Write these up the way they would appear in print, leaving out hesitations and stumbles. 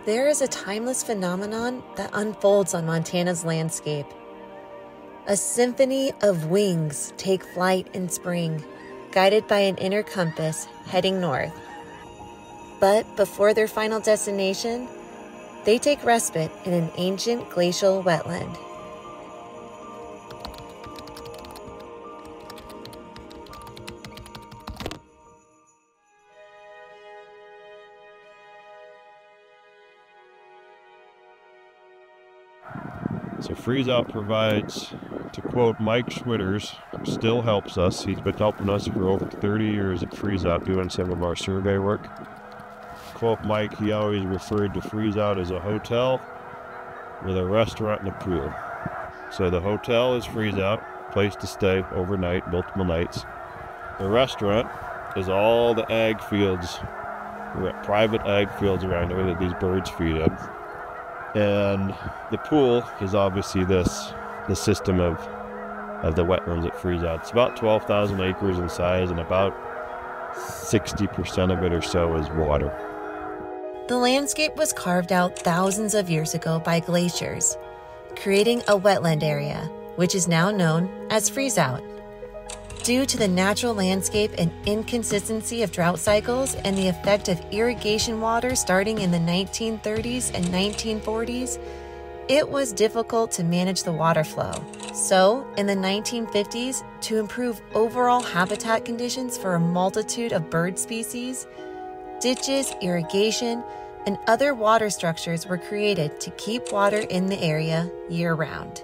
there is a timeless phenomenon that unfolds on Montana's landscape. A symphony of wings take flight in spring, guided by an inner compass heading north. But before their final destination, they take respite in an ancient glacial wetland. So Freezout provides, to quote Mike Schwitters, still helps us. He's been helping us for over 30 years at Freezout doing some of our survey work. Quote Mike, he always referred to Freezout as a hotel with a restaurant and a pool. So the hotel is Freezout, place to stay overnight, multiple nights. The restaurant is all the ag fields, private ag fields around there that these birds feed in. And the pool is obviously the system of the wetlands at Freezout. It's about 12,000 acres in size, and about 60% of it or so is water. The landscape was carved out thousands of years ago by glaciers, creating a wetland area, which is now known as Freezout. Due to the natural landscape and inconsistency of drought cycles and the effect of irrigation water starting in the 1930s and 1940s, it was difficult to manage the water flow. So, in the 1950s, to improve overall habitat conditions for a multitude of bird species, ditches, irrigation, and other water structures were created to keep water in the area year-round.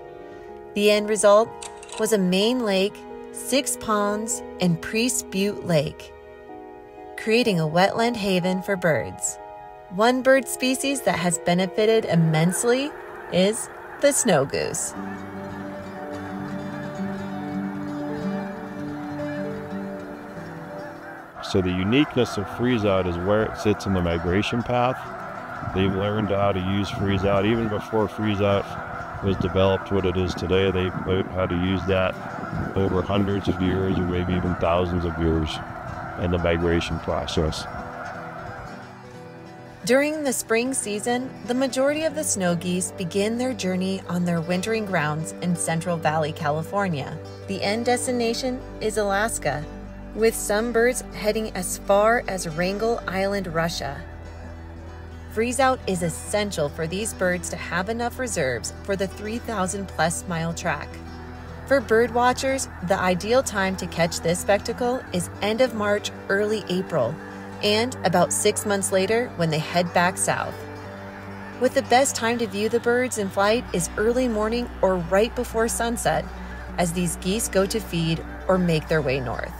The end result was a main lake, 6 ponds, and Priest Butte Lake, creating a wetland haven for birds. One bird species that has benefited immensely is the snow goose. So the uniqueness of Freezout is where it sits in the migration path. They've learned how to use Freezout. Even before Freezout was developed what it is today, they learned how to use that over hundreds of years or maybe even thousands of years in the migration process. During the spring season, the majority of the snow geese begin their journey on their wintering grounds in Central Valley, California. The end destination is Alaska, with some birds heading as far as Wrangel Island, Russia. Freezout is essential for these birds to have enough reserves for the 3,000-plus mile track. For bird watchers, the ideal time to catch this spectacle is end of March, early April, and about 6 months later when they head back south. With the best time to view the birds in flight is early morning or right before sunset, as these geese go to feed or make their way north.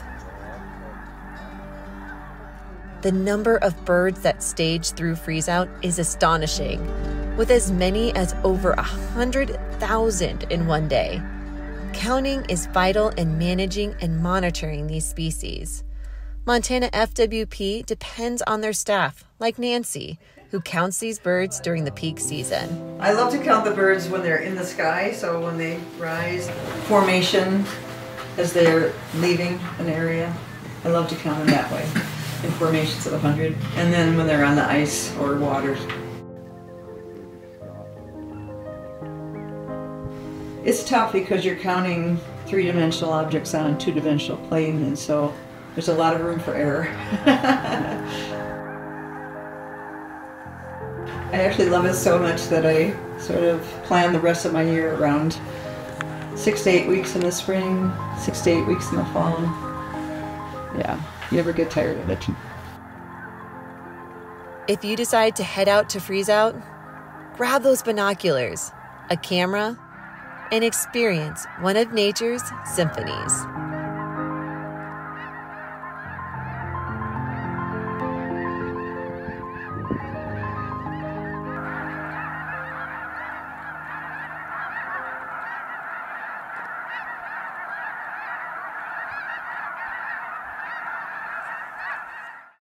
The number of birds that stage through Freezout is astonishing, with as many as over 100,000 in one day. Counting is vital in managing and monitoring these species. MontanaFWP depends on their staff, like Nancy, who counts these birds during the peak season. I love to count the birds when they're in the sky, so when they rise, formation as they're leaving an area. I love to count them that way, in formations of 100, and then when they're on the ice or water. It's tough because you're counting three-dimensional objects on a two-dimensional plane, and so there's a lot of room for error. I actually love it so much that I sort of plan the rest of my year around 6 to 8 weeks in the spring, 6 to 8 weeks in the fall. Yeah, you never get tired of it. If you decide to head out to Freezout, grab those binoculars, a camera, and experience one of nature's symphonies.